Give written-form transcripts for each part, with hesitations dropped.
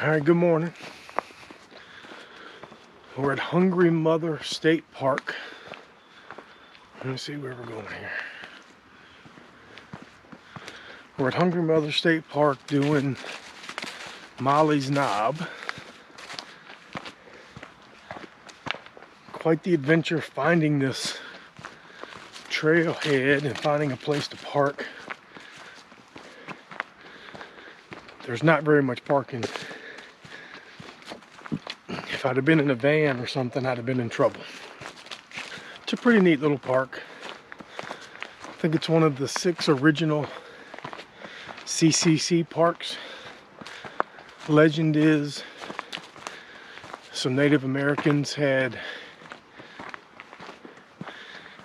All right, good morning. We're at Hungry Mother State Park. Let me see where we're going here. We're at Hungry Mother State Park doing Molly's Knob. Quite the adventure finding this trailhead and finding a place to park. There's not very much parking. If I'd have been in a van or something, I'd have been in trouble. It's a pretty neat little park. I think it's one of the 6 original CCC parks. Legend is some Native Americans had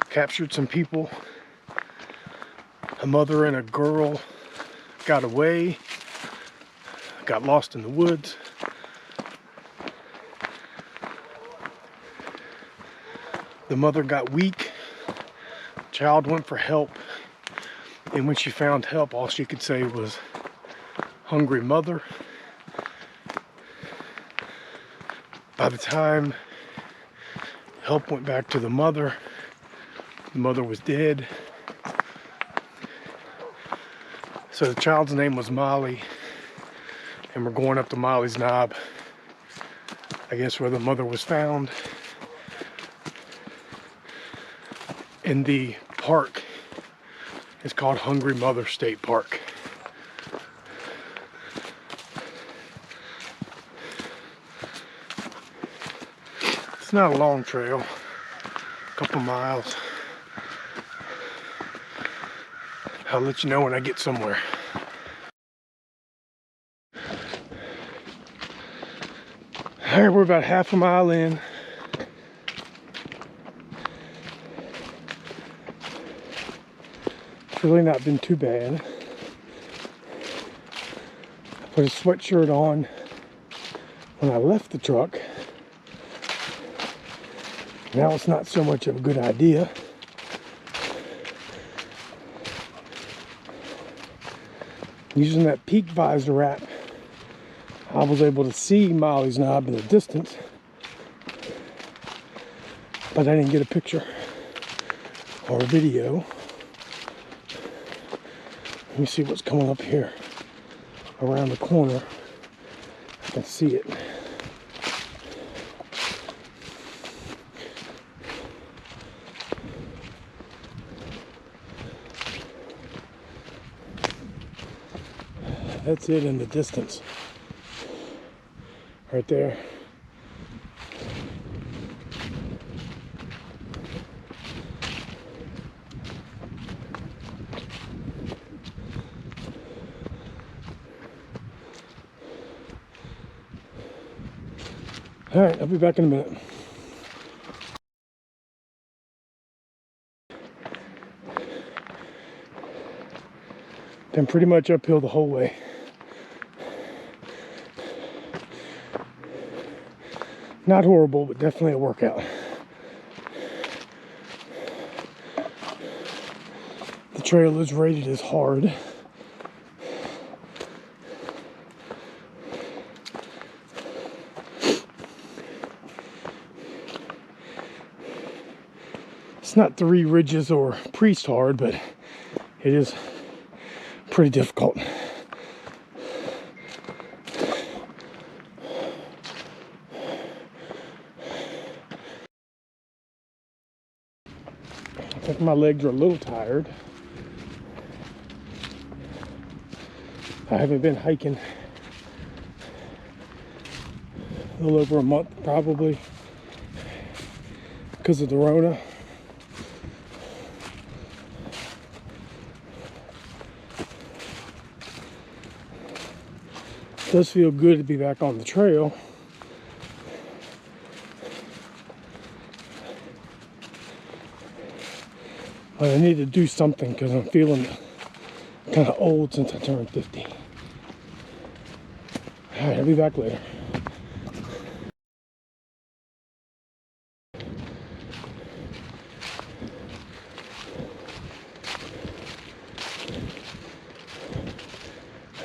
captured some people. A mother and a girl got away, got lost in the woods. The mother got weak, the child went for help, and when she found help, all she could say was, "Hungry mother." By the time help went back to the mother was dead. So the child's name was Molly, and we're going up to Molly's Knob, I guess where the mother was found. And the park is called Hungry Mother State Park. It's not a long trail, a couple miles. I'll let you know when I get somewhere. All right, we're about half a mile in. It's really not been too bad. I put a sweatshirt on when I left the truck. Now it's not so much of a good idea. Using that peak visor wrap, I was able to see Molly's Knob in the distance, but I didn't get a picture or a video. Let me see what's coming up here around the corner. I can see it. That's it in the distance. Right there. All right, I'll be back in a minute. Been pretty much uphill the whole way. Not horrible, but definitely a workout. The trail is rated as hard. It's not 3 ridges or priest hard, but it is pretty difficult. I think my legs are a little tired. I haven't been hiking a little over a month, probably, because of the Rona. It does feel good to be back on the trail. But I need to do something because I'm feeling kind of old since I turned 50. All right, I'll be back later.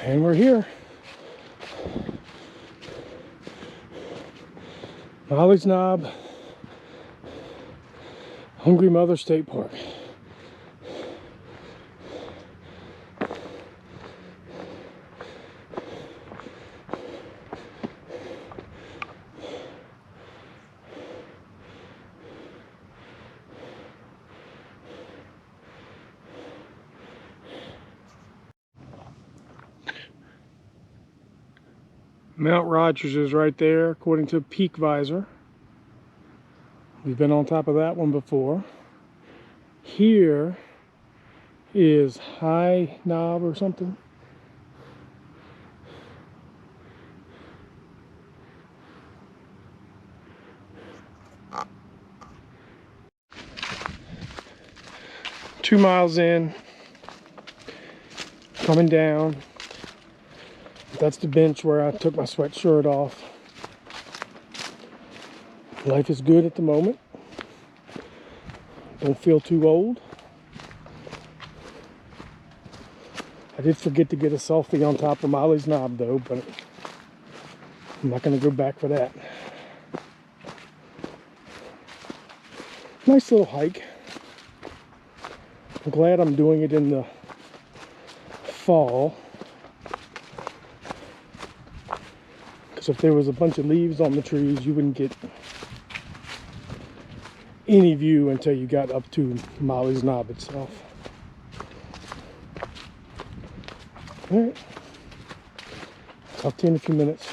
And we're here. Molly's Knob, Hungry Mother State Park. Mount Rogers is right there, according to Peak Visor. We've been on top of that one before. Here is High Knob or something. Two miles in, coming down. That's the bench where I took my sweatshirt off. Life is good at the moment. Don't feel too old. I did forget to get a selfie on top of Molly's Knob though, but I'm not going to go back for that. Nice little hike. I'm glad I'm doing it in the fall. Because if there was a bunch of leaves on the trees, you wouldn't get any view until you got up to Molly's Knob itself. Alright. Talk to you in a few minutes.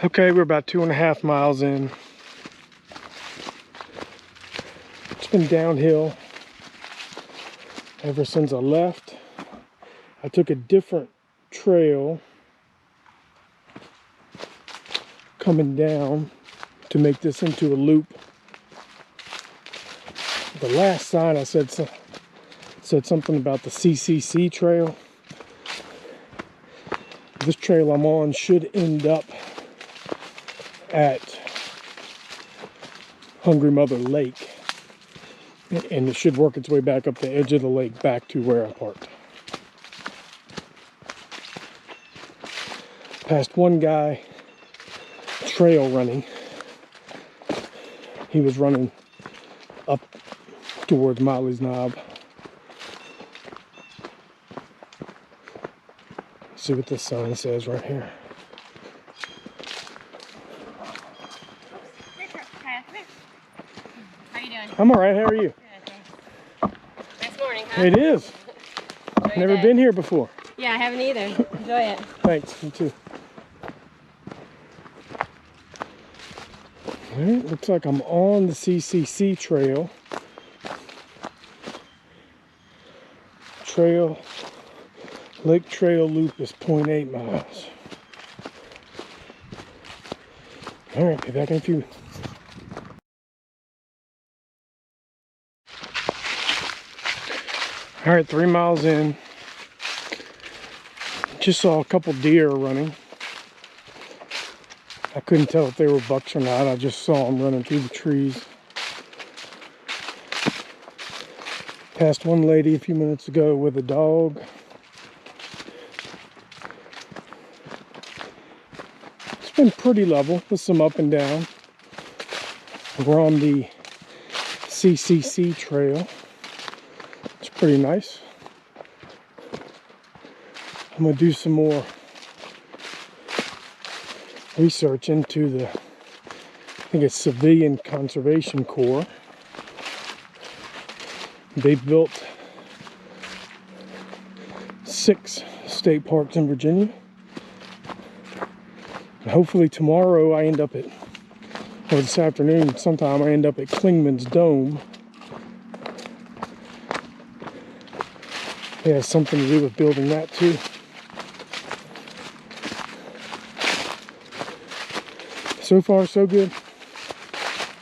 Okay, we're about 2.5 miles in. It's been downhill ever since I left. I took a different trail coming down to make this into a loop. The last sign I said something about the CCC trail. This trail I'm on should end up at Hungry Mother Lake, and it should work its way back up the edge of the lake back to where I parked. Passed one guy trail running. He was running up towards Molly's Knob. See what this sign says right here. How you doing? I'm all right. How are you? Good. Nice morning, huh? It is. Never been here before. Yeah, I haven't either. Enjoy it. Thanks. You too. All right, looks like I'm on the CCC trail. Lake Trail Loop is 0.8 miles. All right, be back in a few. All right, 3 miles in. Just saw a couple deer running. I couldn't tell if they were bucks or not. I just saw them running through the trees. Passed one lady a few minutes ago with a dog. It's been pretty level with some up and down. We're on the CCC trail. It's pretty nice. I'm going to do some more research into the, I think it's Civilian Conservation Corps. They built 6 state parks in Virginia. And hopefully tomorrow I end up at, or this afternoon sometime, I end up at Klingman's Dome. It has something to do with building that too. So far, so good.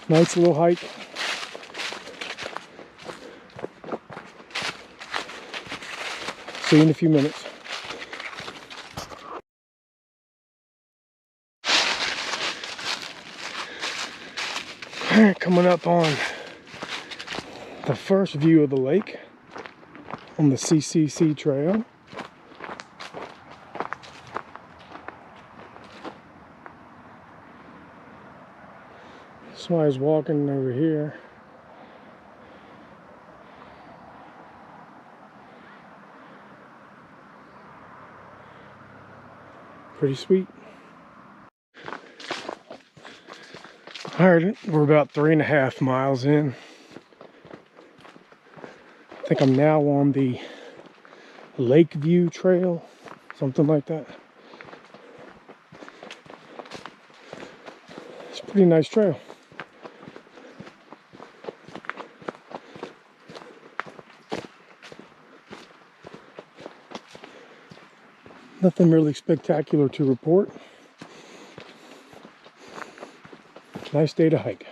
Nice little hike. See you in a few minutes. All right, coming up on the first view of the lake on the CCC trail. That's why I was walking over here. Pretty sweet. Alright, we're about 3.5 miles in. I think I'm now on the Lakeview Trail, something like that. It's a pretty nice trail. Nothing really spectacular to report. Nice day to hike.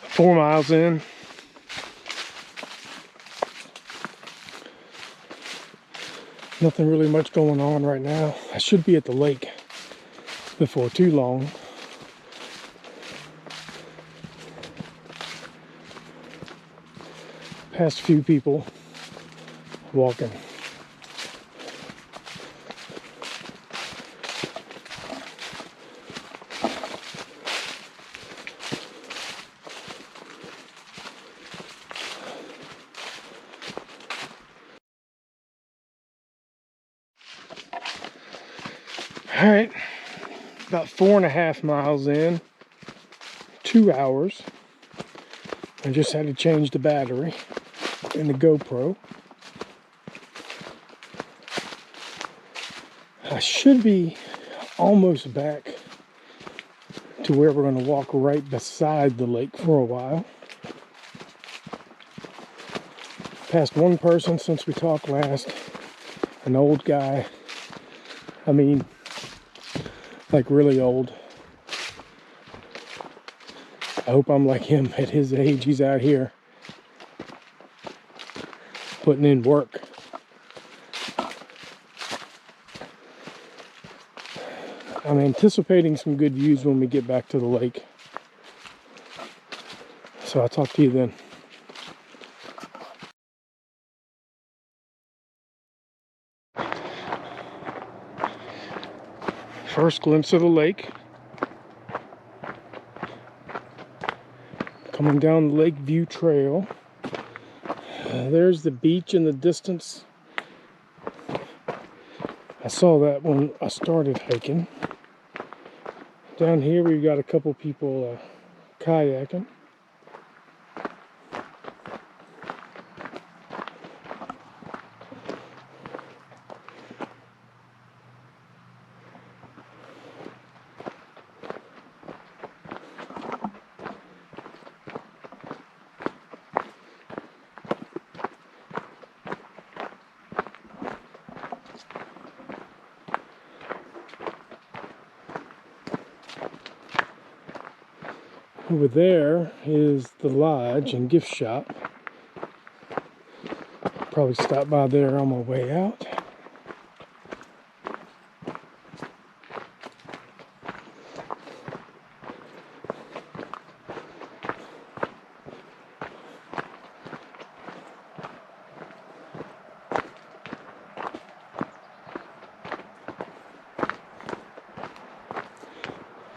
Four miles in. Nothing really much going on right now. I should be at the lake before too long. Past a few people walking. All right, about 4.5 miles in, 2 hours. I just had to change the battery in the GoPro. I should be almost back to where we're going to walk right beside the lake for a while. Passed one person since we talked last, an old guy. I mean, like really old. I hope I'm like him at his age. He's out here putting in work. I'm anticipating some good views when we get back to the lake. So I'll talk to you then. First glimpse of the lake. Coming down the Lakeview Trail. There's the beach in the distance. I saw that when I started hiking. Down here we've got a couple people kayaking. Over there is the lodge and gift shop. Probably stop by there on my way out.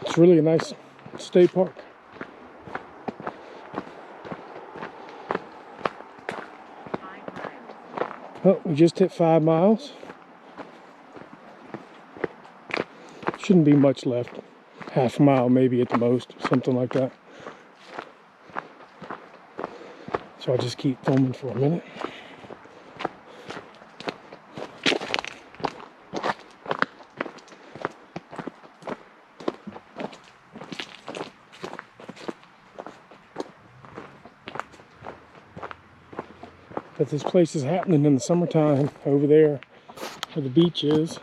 It's really a nice state park. Oh, we just hit 5 miles. Shouldn't be much left. Half a mile maybe at the most, something like that. So I'll just keep filming for a minute. But this place is happening in the summertime over there where the beach is.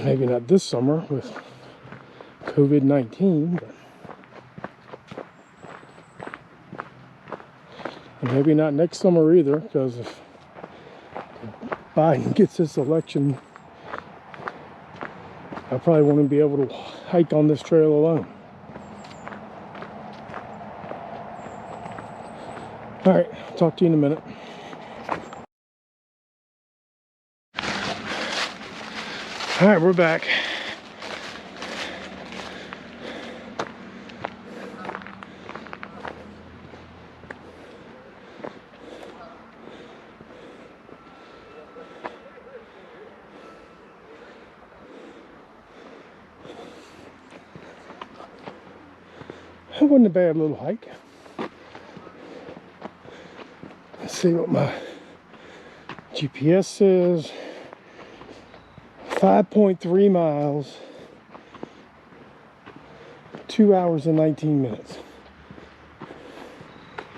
Maybe not this summer with COVID-19, but and maybe not next summer either, because if Biden gets this election, I probably won't be able to hike on this trail alone. All right, talk to you in a minute. All right, we're back. That wasn't a bad little hike. Let's see what my GPS says. 5.3 miles, 2 hours and 19 minutes.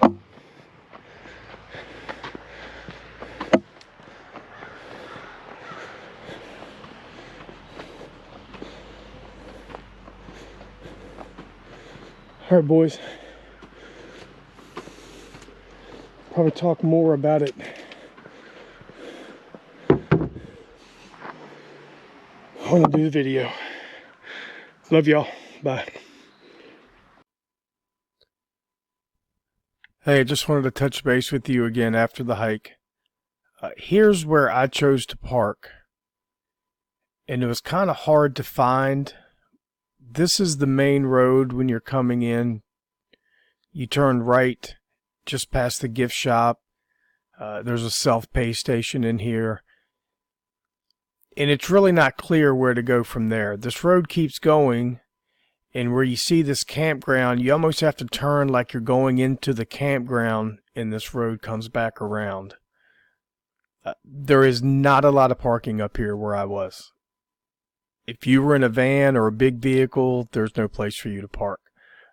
All right, boys. Probably talk more about it when I do the video. Love y'all. Bye. Hey, I just wanted to touch base with you again after the hike. Here's where I chose to park. And it was kind of hard to find. This is the main road when you're coming in. You turn right just past the gift shop. There's a self-pay station in here. And it's really not clear where to go from there. This road keeps going, and where you see this campground, you almost have to turn like you're going into the campground, and this road comes back around. There is not a lot of parking up here where I was. If you were in a van or a big vehicle, there's no place for you to park.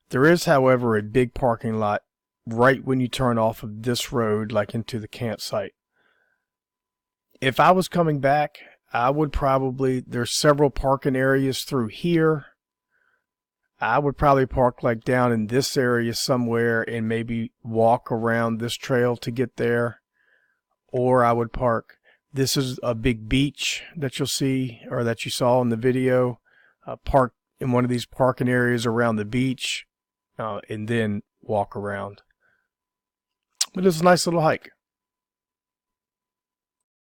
There is, however, a big parking lot right when you turn off of this road, like into the campsite. If I was coming back, I would probably, there's several parking areas through here. I would probably park like down in this area somewhere and maybe walk around this trail to get there. Or I would park, this is a big beach that you'll see, or that you saw in the video. Park in one of these parking areas around the beach and then walk around. But it's a nice little hike.